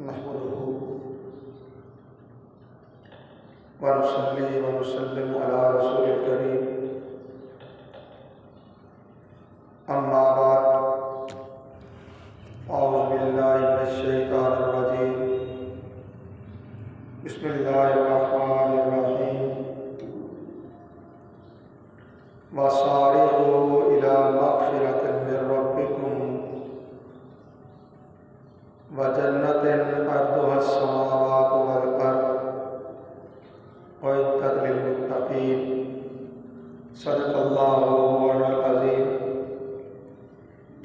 نحمده ونصلي ونسلم على رسول الكريم أما بعد أعوذ بالله من الشيطان الرجيم بسم الله الرحمن الرحيم وسارعوا إلى مغفرة من ربكم وجنة أرضها السماوات والأرض أعدت للمتقين صدق الله العظيم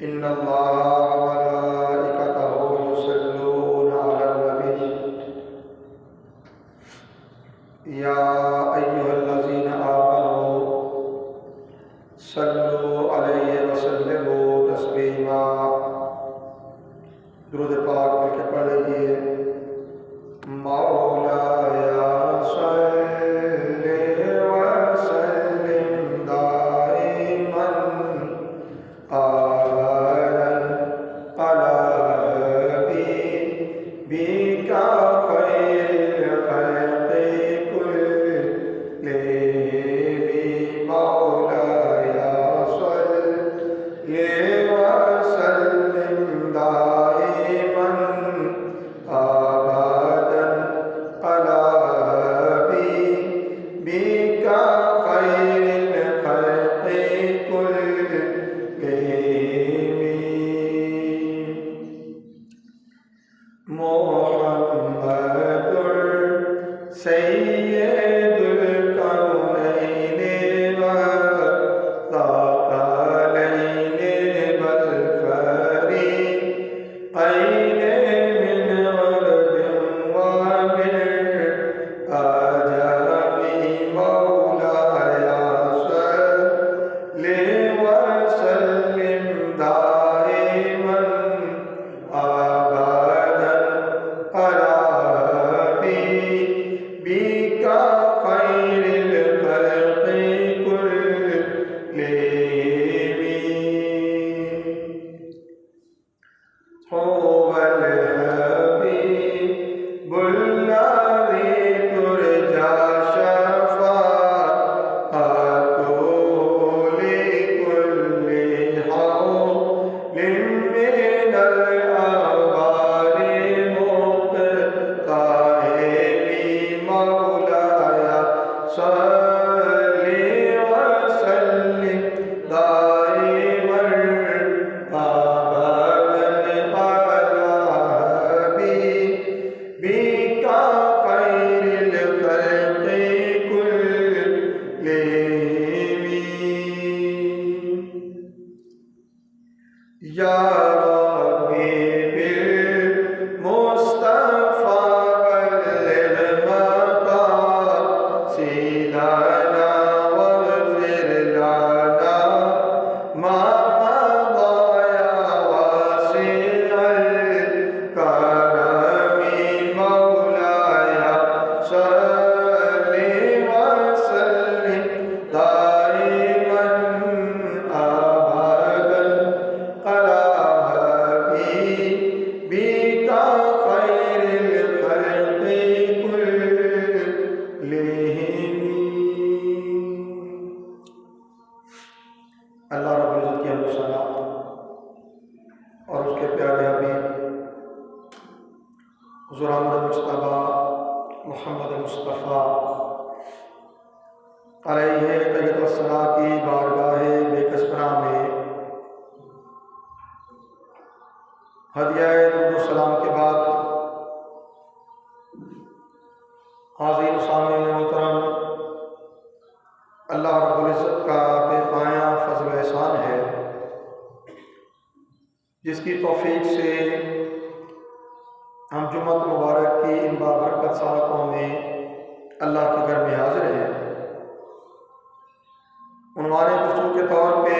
إن الله وملائكته يصلون على النبي يا أيها الذين آمنوا صلوا عليه وسلموا تسليما درود پاک مل کے پڑھ لیجیے مولایا صلی وسلم دائما ابدا علی حبیبک خیر الخلق کلہم مولایا صلی وسلم دائما ابدا علی حبیبک خیر الخلق کلہم محمد سید الکونین والثقلین والفریقین من عرب ومن عجم مولایا صلی وسلم دائما ابدا علی حبیبک خیر الخلق کلہم هو الحبیب الذی ترجى شفاعته لكل حول من الأعمال مقتحم مولاي صلي وسلم دائما أبدا على حبيبك خير الخلق كلهم يا ربي بالمصطفى بلغ مقاصدنا واغفر لنا ما مضى يا واسع الكرم مولاي صلي وسلم دائما أبدا على حبيبك خير الخلق كلهم اللہ رب العزت کی حمد و ثنا اور اس کے پیارے حبیب حضور احمد مجتبیٰ محمد مصطفیٰ علیہ تحیۃ والثناء کی بارگاہ بے کسبراں میں ہدیہ درود و سلام کے بعد حاضرین سامعین محترم، اللہ رب العزت کا بے پایاں فضل و احسان ہے جس کی توفیق سے ہم جمعۃ مبارک کی ان بابرکت ساعتوں میں اللہ کے گھر میں حاضر ہیں۔ عنوان گفتگو کے طور پہ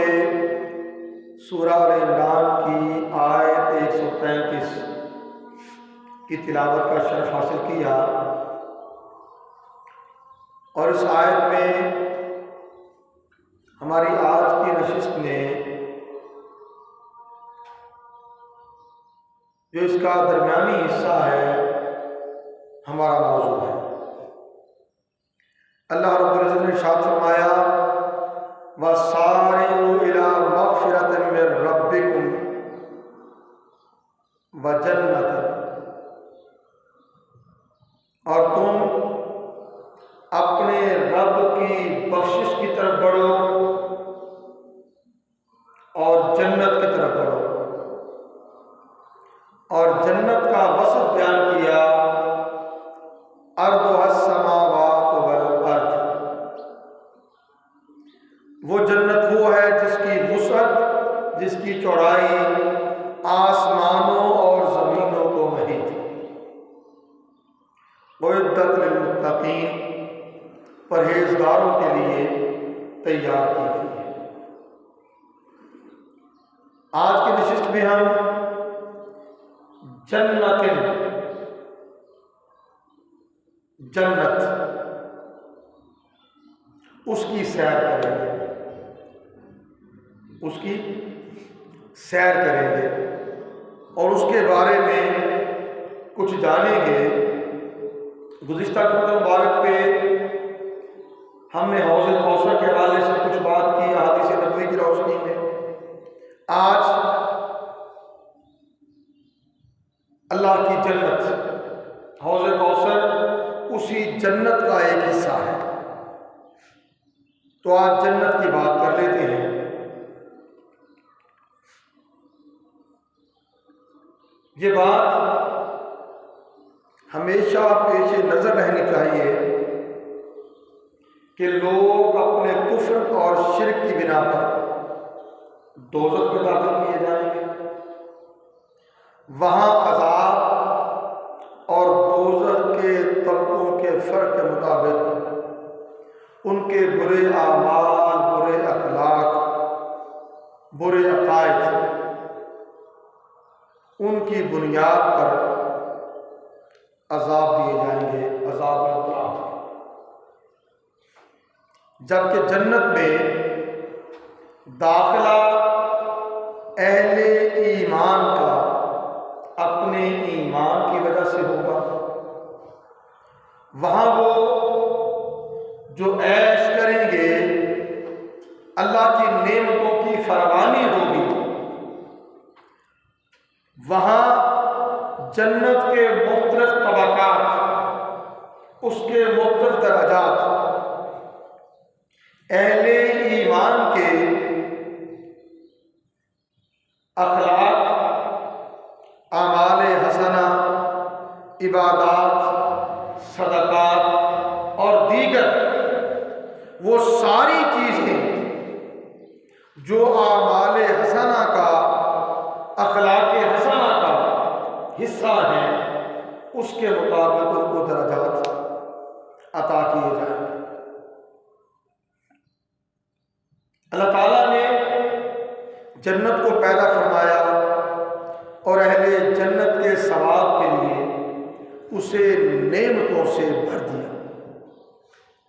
سورہ آل عمران کی آیت 133 کی تلاوت کا شرف حاصل کیا، اور اس آیت میں ہماری آج کی نشست میں جو اس کا درمیانی حصہ ہے ہمارا موضوع ہے۔ اللہ رب العزت نے ارشاد فرمایا وَسَارِعُوا إِلَىٰ مَغْفِرَةٍ مِّن رَّبِّكُمْ وَجَنَّةٍ، اور تم اپنے رب کی بخشش کی طرف بڑھو اور جنت کی طرف بڑھو۔ اور جنت کا وصف بیان کیا ارضها السماوات والارض، وہ جنت وہ ہے جس کی وسعت، جس کی چوڑائی آسمانوں اور زمینوں کو محیط، اعدت للمتقین، پرہیزگاروں کے لیے تیار کی گئی ہے۔ آج کی نشست میں ہم جنت اس کی سیر کریں گے، اس کی سیر کریں گے اور اس کے بارے میں کچھ جانیں گے۔ گزشتہ خطبہ مبارک پہ ہم نے حوض کوثر کے حوالے سے کچھ بات کی احادیث نبوی کی روشنی میں۔ آج اللہ کی جنت حوض کوثر اسی جنت کا ایک حصہ ہے، تو آج جنت کی بات کر لیتے ہیں۔ یہ بات ہمیشہ پیش نظر رہنی چاہیے کہ لوگ اپنے کفر اور شرک کی بنا پر دوزخ میں داخل کیے جائیں گے، وہاں عذاب اور دوزخ کے طبقوں کے فرق کے مطابق ان کے برے اعمال، برے اخلاق، برے عقائد، ان کی بنیاد پر عذاب دیے جائیں گے، عذاب مطلق۔ جبکہ جنت میں داخلہ اہل ایمان کا اپنے ایمان کی وجہ سے ہوگا، وہاں وہ جو عیش کریں گے، اللہ کی نعمتوں کی فراوانی ہوگی، وہاں جنت کے مختلف طبقات، اس کے مختلف درجات، اہل ایمان کے اخلاق، اعمال حسنہ، عبادات، صدقات اور دیگر وہ ساری چیزیں جو اعمال حسنہ کا، اخلاق حسنہ کا حصہ ہیں، اس کے مطابق ان کو درجات عطا کیے جائیں گے۔ اللہ تعالیٰ نے جنت کو پیدا فرمایا اور اہل جنت کے ثواب کے لیے اسے نعمتوں سے بھر دیا،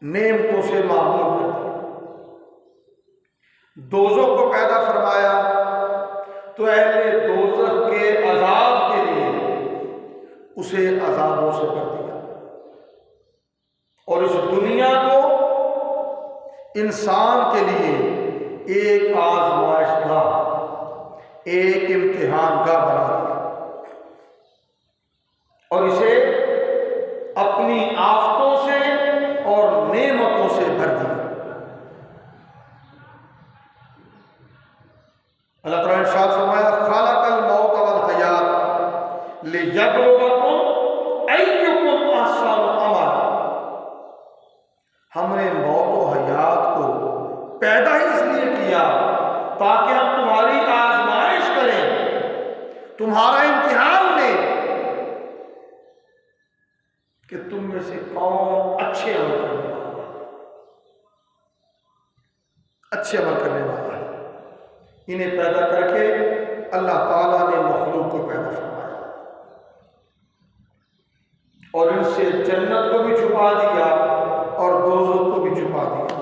نعمتوں سے معمور کر دیا۔ دوزخ کو پیدا فرمایا تو اہل دوزخ کے عذاب کے لیے اسے عذابوں سے بھر دیا، اور اس دنیا کو انسان کے لیے ایک آزمائش گاہ، ایک امتحان گاہ بنا دیا، اور اسے اپنی آفتوں سے اور نعمتوں سے بھر دیا۔ اللہ تعالیٰ نے ارشاد فرمایا خلق الموت والحیات لیبلوکم ایکم احسن عملا، ہم نے موت و حیات کو پیدا ہی اس لیے کیا تاکہ ہم تمہاری آزمائش کریں، تمہارا امتحان لیں کہ تم میں سے کون اچھے عمل کرنے والا ہے، اچھے عمل کرنے والا ہے۔ انہیں پیدا کر کے اللہ تعالیٰ نے مخلوق کو پیدا فرمایا اور ان سے جنت کو بھی چھپا دیا اور دوزخ کو بھی چھپا دیا۔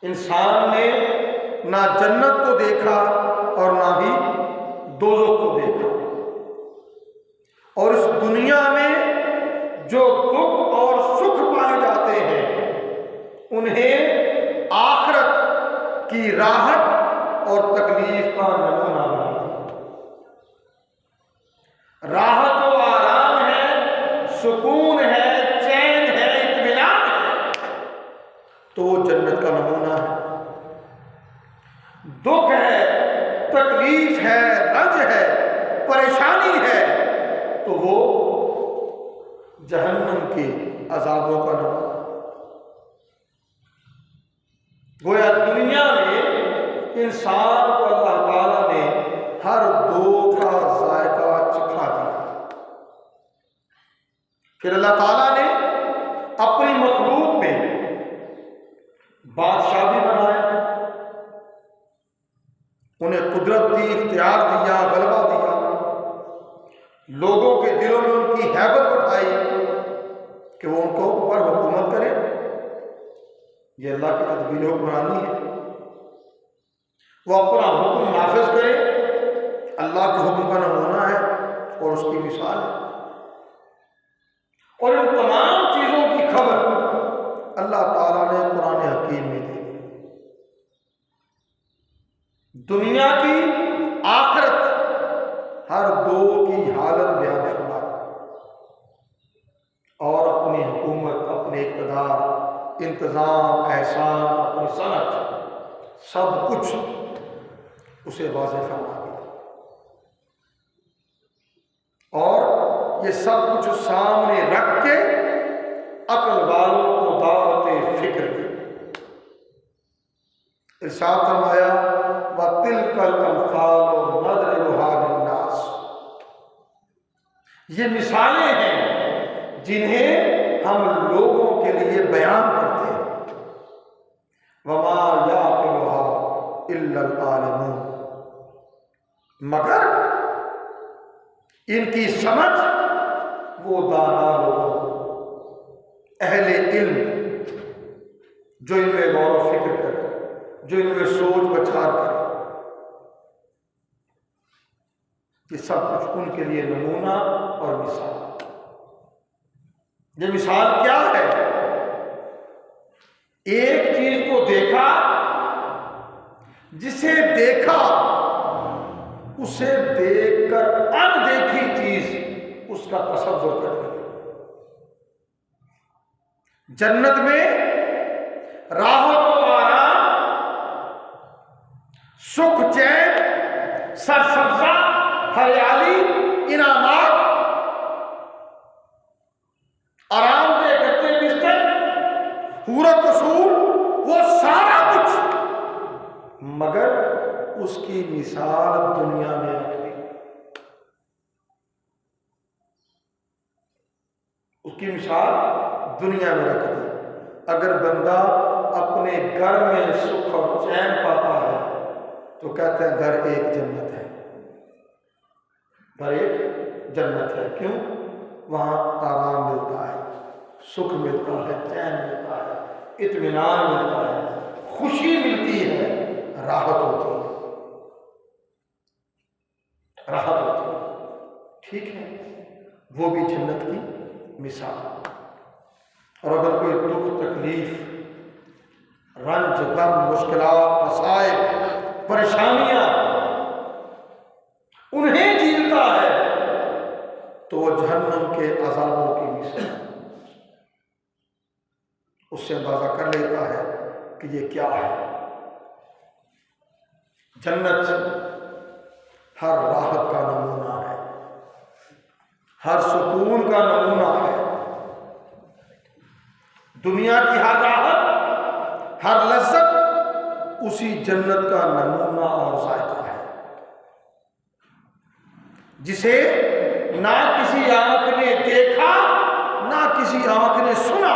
انسان نے نہ جنت کو دیکھا اور نہ ہی دوزخ کو دیکھا، اور اس دنیا میں جو دکھ اور سکھ پائے جاتے ہیں انہیں آخرت کی راحت اور تکلیف کا نمونہ بنا دیا۔ راحت و آرام ہے، سکون ہے، چین ہے، اطمینان ہے، تو وہ جنت کا نمونہ ہے۔ دکھ ہے، تکلیف ہے، رنج ہے، پریشانی ہے، تو وہ جہنم کے عذابوں کا نمونہ۔ گویا دنیا میں انسان کو اللہ تعالیٰ نے ہر دو کا ذائقہ چکھا دیا، پھر اللہ تعالیٰ نے اپنی مخلوق میں بادشاہ بھی بنایا، انہیں قدرت دی، اختیار دیا، غلبہ دیا، لوگوں کے دلوں میں ان کی ہیبت بٹھائی کہ وہ ان کو اوپر حکومت کرے۔ یہ اللہ کی تدبیر حکمرانی ہے، وہ اپنا حکم نافذ کرے، اللہ کے حکم کا نمونہ ہے اور اس کی مثال ہے۔ اور ان تمام چیزوں کی خبر اللہ تعالیٰ نے قرآن حکیم میں دی۔ دنیا کی، آخرت، ہر دو کی حالت بیان فرما اور اپنی حکومت، اپنے اقتدار، انتظام، احسان، اپنی صنعت، سب کچھ اسے واضح فرما دیا۔ اور یہ سب کچھ سامنے رکھ کے عقل والوں کو دعوت فکر دی۔ ارشاد فرمایا وَتِلْكَ الْأَمْثَالُ نَضْرِبُهَا لِلنَّاسِ، یہ مثالیں ہیں جنہیں ہم لوگوں کے لیے بیان کرتے ہیں۔ وَمَا يَعْقِلُهَا إِلَّا الْعَالِمُونَ، مگر ان کی سمجھ وہ دانا لوگ، اہل علم، جو ان میں غور و فکر کرے، جو ان میں سوچ بچار کرے، یہ سب کچھ ان کے لیے نمونہ اور مثال۔ یہ مثال کیا ہے؟ ایک چیز کو دیکھا، جسے دیکھا اسے دیکھ کر اندیکھی چیز اس کا تصور کر لیا۔ جنت میں راحت و آرام، سکھ چین، سرسبزہ، ہریالی، انعامات، آرام دہ گدے بستر، حور و قصور، وہ سارا کچھ، مگر اس کی مثال دنیا میں رکھ دی۔ اس کی مثال دنیا میں رکھ دی۔ اگر بندہ اپنے گھر میں سکھ اور چین پاتا ہے تو کہتے ہیں گھر ایک جنت ہے، گھر ایک جنت ہے۔ کیوں؟ وہاں آرام ملتا ہے، سکھ ملتا ہے، چین ملتا ہے، اطمینان ملتا ہے، خوشی ملتی ہے، راحت ہوتی ہے، راحت ہوتی ہے۔ ٹھیک ہے، وہ بھی جنت کی مثال۔ اور اگر کوئی دکھ، تکلیف، رنج، غم، مشکلات، مصائب، پریشانیاں انہیں جھیلتا ہے تو وہ جہنم کے عذابوں کی مثال، اس سے اندازہ کر لیتا ہے کہ یہ کیا ہے۔ جنت ہر راحت کا نمونہ ہے، ہر سکون کا نمونہ ہے۔ دنیا کی ہر راحت، ہر لذت اسی جنت کا نمونہ اور ذائقہ ہے، جسے نہ کسی آنکھ نے دیکھا، نہ کسی آنکھ نے سنا،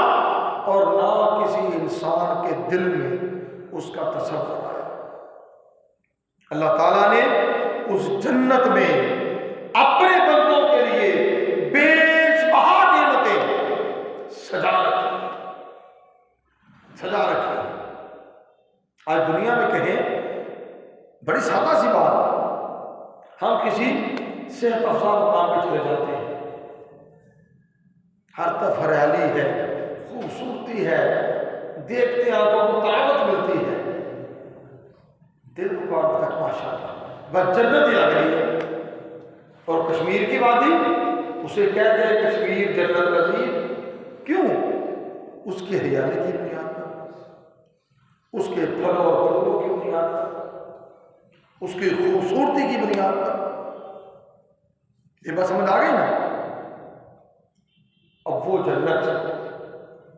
اور نہ کسی انسان کے دل میں اس کا تصور آیا۔ اللہ تعالیٰ نے اس جنت میں اپنے بندوں کے لیے بے شمار نعمتیں سجا رکھی۔ آج دنیا میں کہیں بڑی سادہ سی بات، ہم کسی صحت افزا مقام پہ چلے جاتے ہیں، ہر طرف ہریالی ہے، خوبصورتی ہے، دیکھتے آنکھوں کو طراوت ملتی ہے، دل کو اب تک ماشاء اللہ بس جنت ہی لگ رہی ہے۔ اور کشمیر کی وادی اسے کہتے ہیں کشمیر جنت نظیر، کیوں؟ اس کی ہریالی کی بنیاد پر، اس کے پھلوں اور پھولوں کی بنیاد پر، اس کی خوبصورتی کی بنیاد پر۔ یہ بات سمجھ آ گئی نا؟ اب وہ جنت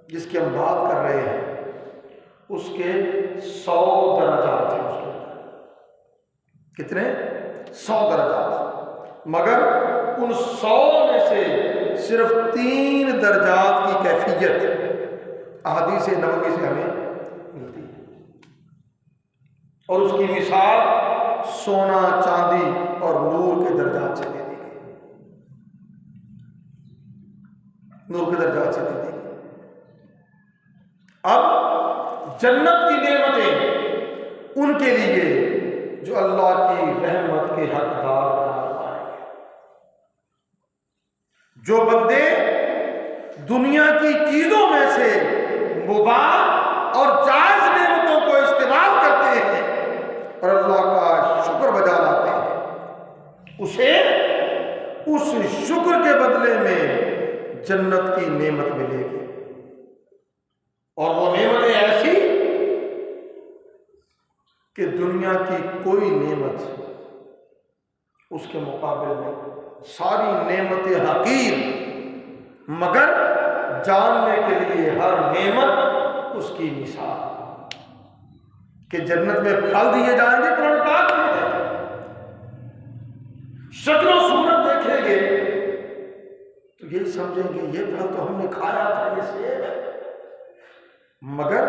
جس کی ہم بات کر رہے ہیں اس کے 100 درجات ہیں، اس کے کتنے؟ 100 درجات، مگر ان 100 میں سے صرف 3 درجات کی کیفیت احادیث نبوی سے ہمیں ملتی ہے، اور اس کی مثال سونا، چاندی اور نور کے درجات سے دے دی گئی، نور کے درجات سے دے دی گئی۔ اب جنت کی نعمتیں ان کے لیے جو اللہ کی رحمت کے حقدار قرار پائیں گے۔ جو بندے دنیا کی چیزوں میں سے مباح اور جائز نعمتوں کو استعمال کرتے ہیں اور اللہ کا شکر بجا لاتے ہیں، اسے اس شکر کے بدلے میں جنت کی نعمت ملے گی، اور وہ نعمتیں ایسی کہ دنیا کی کوئی نعمت اس کے مقابل میں، ساری نعمتیں حقیر، مگر جاننے کے لیے ہر نعمت اس کی مثال کہ جنت میں پھل دیے جائیں گے، قرآن پاک میں ہے، شکل و صورت دیکھیں گے تو یہ سمجھیں گے یہ پھل تو ہم نے کھایا تھا، یہ سیب ہے، مگر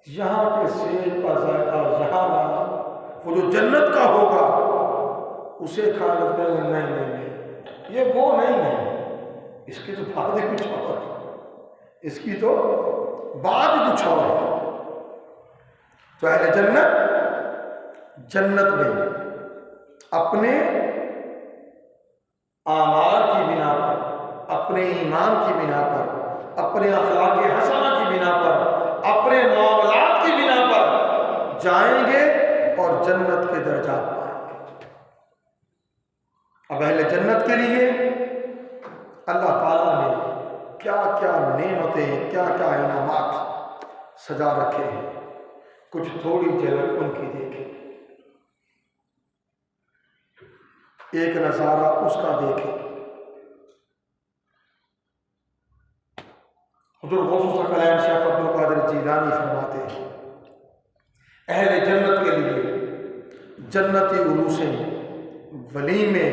یہاں کے سیب کا ذائقہ یہاں والا وہ جو جنت کا ہوگا اسے کھا لیتے ہیں، نہیں نہیں نہیں یہ وہ نہیں ہے، اس کی تو بات ہی کچھ اور ہے، اس کی تو بات ہی کچھ اور ہے۔ تو اہل جنت میں اپنے اعمال کی بنا پر، اپنے ایمان کی بنا پر، اپنے اخلاق حسنہ کی بنا پر، اپنے معاملات کی بنا پر جائیں گے اور جنت کے درجات پائیں گے۔ اب اہل جنت کے لیے اللہ تعالیٰ نے کیا کیا نعمتیں، کیا کیا انعامات سجا رکھے ہیں، کچھ تھوڑی جھلک ان کی دیکھیں، ایک نظارہ اس کا دیکھیں۔ حضور غوث ثقلین شیخ عبد القادر جیلانی فرماتے ہیں اہل جنت کے لیے جنتی عروسیں، ولیمے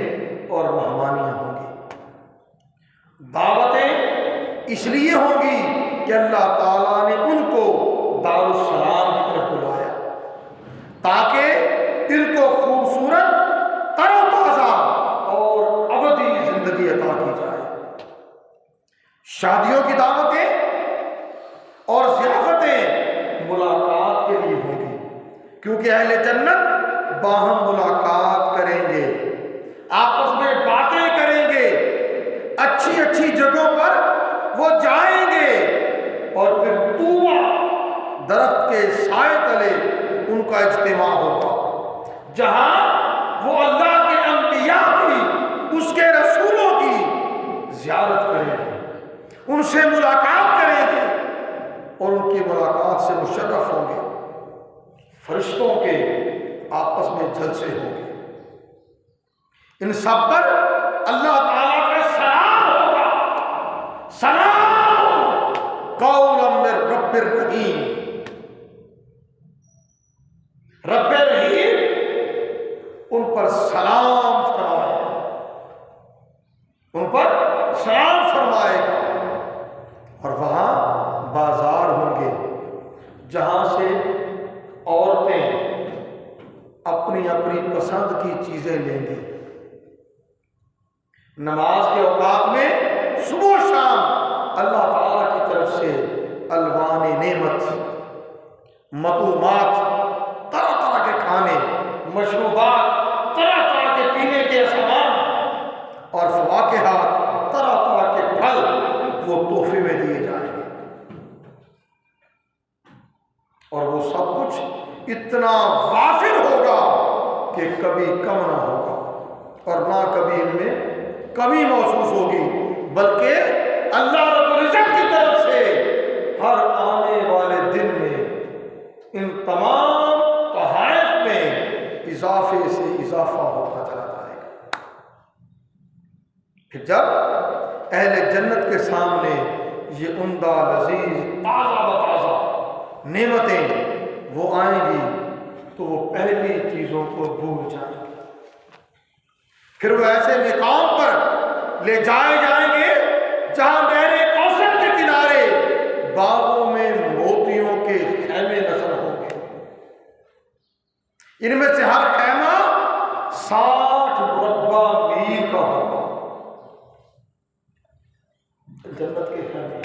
اور مہمانیاں ہوں گی، دعوتیں اس لیے ہوں گی کہ اللہ تعالیٰ نے ان کو دار السلام کی طرف بلایا تاکہ ان کو خوبصورت، تر و تازہ اور ابدی زندگی عطا کی جائے۔ شادیوں کی دعوتیں اور ضیافتیں ملاقات کے لیے ہوں گی، کیونکہ اہل جنت باہم ملاقات کریں گے، آپس میں باتیں کریں گے، اچھی اچھی جگہوں پر وہ جائیں گے، اور پھر طوبیٰ درخت کے سائے تلے ان کا اجتماع ہوگا، جہاں وہ اللہ کے انبیاء کی، اس کے رسولوں کی زیارت کریں گے، ان سے ملاقات کریں گے، اور ان کی ملاقات سے مشرف ہوں گے، فرشتوں کے آپس میں جلسے ہوں گے، ان سب پر اللہ تعالیٰ کا سلام ہوگا، سلام قولا من رب الرحیم، رب رحیم ان پر سلام فرمائے گا، ان پر سلام فرمائے گا، اور وہاں بازار ہوں گے جہاں سے عورتیں اپنی اپنی پسند کی چیزیں لیں گی۔ نماز کے اوقات میں صبح و شام اللہ تعالیٰ کی طرف سے الوان نعمت، مطعومات، طرح طرح کے کھانے، مشروبات، طرح طرح کے پینے کے سامان اور فواکہات، طرح طرح کے پھل اتنا وافر ہوگا کہ کبھی کم نہ ہوگا اور نہ کبھی ان میں کمی محسوس ہوگی، بلکہ اللہ رب العزت کی طرف سے ہر آنے والے دن میں ان تمام تحائف میں اضافے سے اضافہ ہوتا چلا جائے گا۔ پھر جب اہل جنت کے سامنے یہ عمدہ لذیذ تازہ و تازہ نعمتیں وہ آئیں گی تو وہ پہلی چیزوں کو بھول جائیں گے، پھر وہ ایسے مقام پر لے جائے جائیں گے جہاں نہر کوثر کے کنارے باغوں میں موتیوں کے خیمے نظر ہوں گے، ان میں سے ہر خیمہ 60 مربع میل کا ہوگا۔ جنت کے خیمے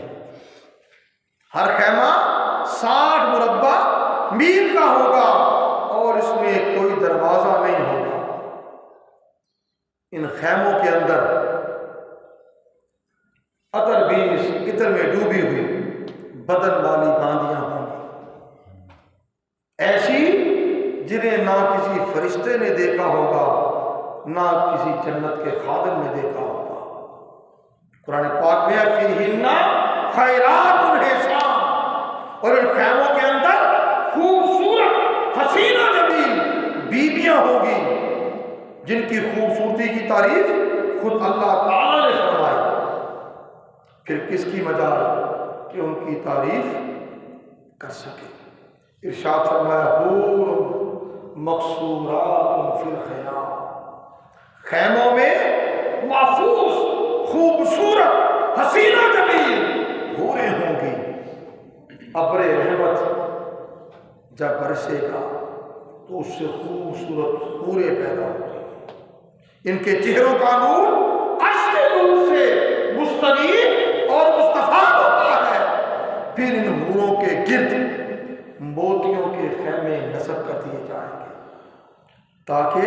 ہر خیمہ 60 مربع میل کا ہوگا اور اس میں کوئی دروازہ نہیں ہوگا۔ ان خیموں کے اندر عطر بیز عطر میں ڈوبی ہوئی بدن والی باندیاں ہوں گی، ایسی جنہیں نہ کسی فرشتے نے دیکھا ہوگا نہ کسی جنت کے خادم نے دیکھا ہوگا۔ قرآن پاک میں فیہن خیرات حسان، اور ان خیموں کے اندر خوبصورت حسین و جمیل بیویاں ہوں گی جن کی خوبصورتی کی تعریف خود اللہ تعالی نے فرمائی۔ پھر کس کی مجال کہ ان کی تعریف کر سکے۔ ارشاد فرمایا حور مقصورات فی الخیام، خیموں میں محفوظ خوبصورت حسین و جمیل حوریں ہوں گی۔ ابر رحمت جب برسے گا تو اس سے خوبصورت حوریں پیدا ہوتی ہیں، ان کے چہروں کا نور عرش کے نور سے مستنیر اور مستفاد ہوتا ہے، پھر ان حوروں کے گرد موتیوں کے خیمے نصب کر دیے جائیں گے تاکہ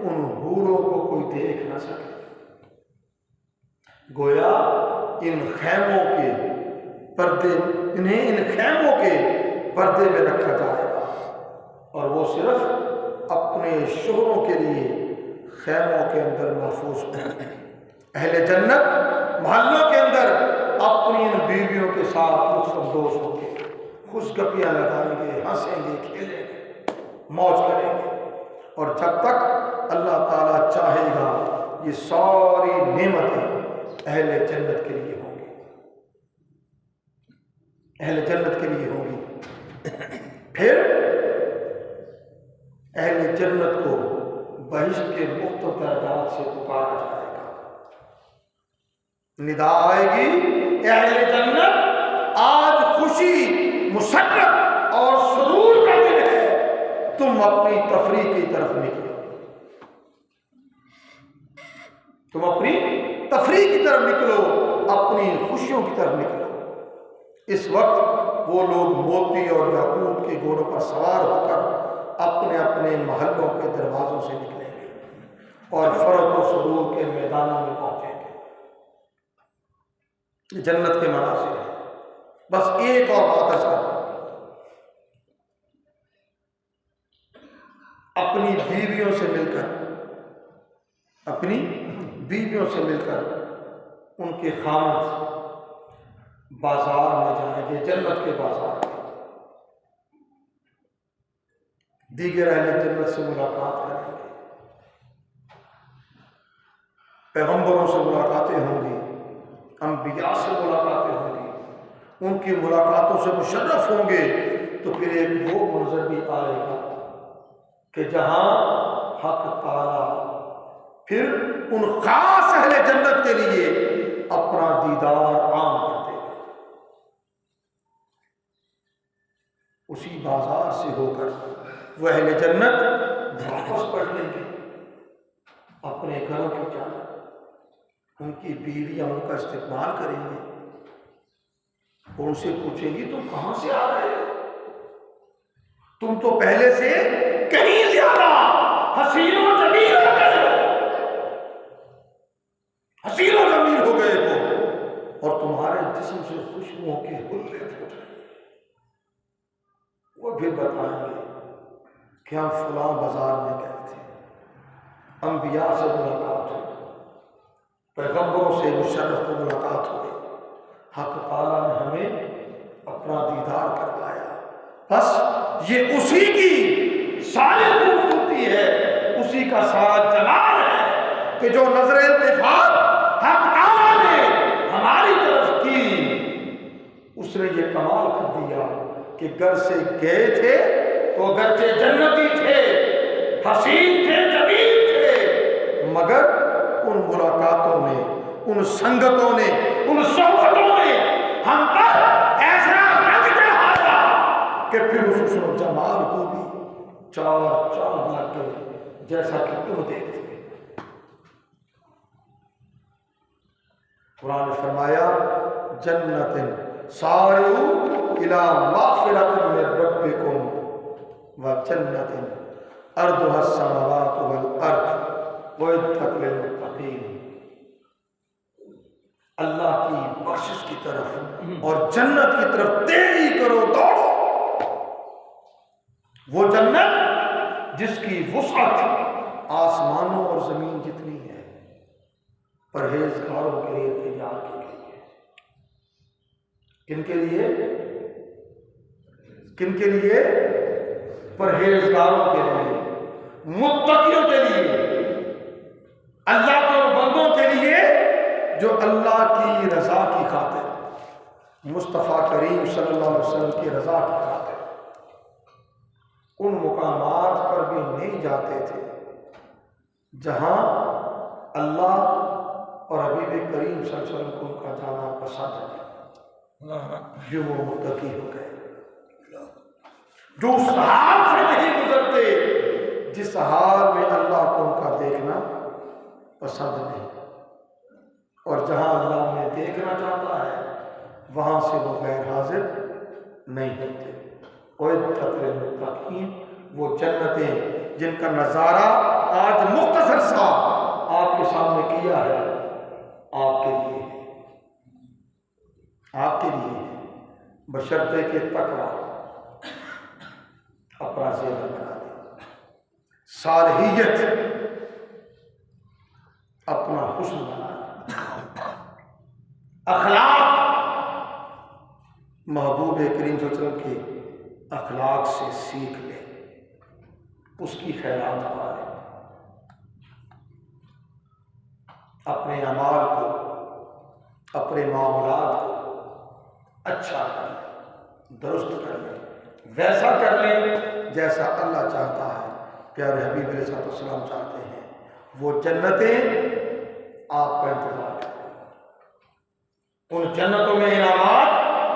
ان حوروں کو کوئی دیکھ نہ سکے۔ گویا ان خیموں کے پردے انہیں ان خیموں کے پردے میں رکھا جائے گا اور وہ صرف اپنے شوہروں کے لیے خیموں کے اندر محفوظ ہوں۔ اہل جنت محلوں کے اندر اپنی ان بیویوں کے ساتھ لطف اندوز ہوں گے، خوش گپیاں لگائیں گے، ہنسیں گے، کھیلیں گے، موج کریں گے، اور جب تک اللہ تعالیٰ چاہے گا یہ ساری نعمتیں اہل جنت کے لیے ہوں گی، اہل جنت کے لیے ہوں گی۔ پھر اہل جنت کو بہشت کے مختلف درجات سے پکارا جائے گا، ندا آئے گی، اہل جنت آج خوشی مسرت اور سرور کا دن ہے، تم اپنی تفریح کی طرف نکلو، تم اپنی تفریح کی طرف نکلو، اپنی خوشیوں کی طرف نکلو۔ اس وقت وہ لوگ موتی اور یاقوت کے گھوڑوں پر سوار ہو کر اپنے اپنے محلوں کے دروازوں سے نکلیں گے اور فرح و سرور کے میدانوں میں پہنچیں گے۔ جنت کے مناظر ہیں۔ بس ایک اور بات عرض کروں، اپنی بیویوں سے مل کر، اپنی بیویوں سے مل کر ان کے خامد بازار میں جائیں گے، جنت کے بازار میں، دیگر اہل جنت سے ملاقات کریں گے، پیغمبروں سے ملاقاتیں ہوں گی، انبیاء سے ملاقاتیں ہوں گی، ان کی ملاقاتوں سے مشرف ہوں گے، تو پھر ایک وہ منظر بھی آئے گا کہ جہاں حق تعالی پھر ان خاص اہل جنت کے لیے اپنا دیدار عام کر دے گا۔ اسی بازار سے ہو کر وہ اہل جنت واپس پڑھ لیں گے اپنے گھروں کی جانب، ان کی بیویاں ان کا استقبال کریں گے، اور ان سے پوچھیں گی تم کہاں سے آ رہے ہو؟ تم تو پہلے سے کہیں زیادہ حسین و جمیل ہو گئے ہو، حسین و جمیل ہو گئے ہو، اور تمہارے جسم سے خوشبوؤں کے حلے پھوٹ رہے ہیں۔ وہ بھی بتائیں گے کہ ہم فلاں بازار میں گئے تھے، انبیاء سے ملاقات ہوئی، پیغمبروں سے مشرف کو ملاقات ہوئی، حق تعالیٰ نے ہمیں اپنا دیدار کروایا۔ بس یہ اسی کی ساری خوبصورتی ہے، اسی کا سارا جلال ہے کہ جو نظر التفات حق تعالیٰ نے ہماری طرف کی، اس نے یہ کمال کر دیا کہ گھر سے گئے تھے تو گرچہ جنتی تھے، حسین تھے، جمیل تھے، مگر ان ملاقاتوں نے، ان سنگتوں نے، ان صحبتوں نے ہم پر ایسا رنگ چڑھایا کہ پھر اس حسن و جمال کو بھی چار چاند لگ گئے، جیسا کہ تم دیکھتے۔ قرآن نے فرمایا جنت سارعوا الی مغفرۃ من ربکم وجنت ارضها السماوات والارض اعدت للمتقین۔ اللہ کی بخشش کی طرف اور جنت کی طرف تیزی کرو، دوڑو۔ وہ جنت جس کی وسعت آسمانوں اور زمین جتنی ہے، پرہیزگاروں کے لیے تیار کی گئی ہے۔ کن کے لیے؟ کن کے لیے؟ پرہیزگاروں کے لیے، متقیوں کے لیے، اللہ کے بندوں کے لیے جو اللہ کی رضا کی خاطر، مصطفیٰ کریم صلی اللہ علیہ وسلم کی رضا کی خاطر ان مقامات پر بھی نہیں جاتے تھے جہاں اللہ اور حبیب کریم صلی اللہ علیہ وسلم کو ان کا جانا پسند ہے، جو وہ متقی ہو گئے، جو اس حال سے نہیں گزرتے جس حال میں اللہ کو ان کا دیکھنا پسند نہیں، اور جہاں اللہ انہیں دیکھنا چاہتا ہے وہاں سے وہ غیر حاضر نہیں ہوتے۔ اعدت للمتقین، وہ جنتیں جن کا نظارہ آج مختصر سا آپ کے سامنے کیا ہے، آپ کے لیے ہے، آپ کے لیے ہے، بشرطے کہ تقویٰ اپنا زیور بنا دے، صالحیت اپنا حسن بنا دے، اخلاق محبوب کریم صلی اللہ علیہ وسلم کے اخلاق سے سیکھ لے، اس کی خیرات پا لے، اپنے اعمال کو، اپنے معاملات کو اچھا کر لے، درست کر لے، ویسا کر لے جیسا اللہ چاہتا ہے، پیارے حبیب علیہ السلام چاہتے ہیں۔ وہ جنتیں آپ کا انتظار کریں، ان جنتوں میں انعامات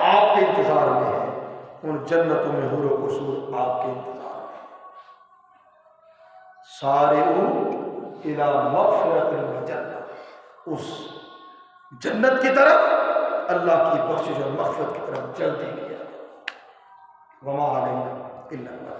آپ کے انتظار میں ہیں، ان جنتوں میں حور و قصور آپ کے انتظار میں ہیں۔ سارعوا الی مغفرۃ وجنہ، اس جنت کی طرف، اللہ کی بخشش اور مغفرت کی طرف جلدی کیا۔ وما علینا الا البلاغ۔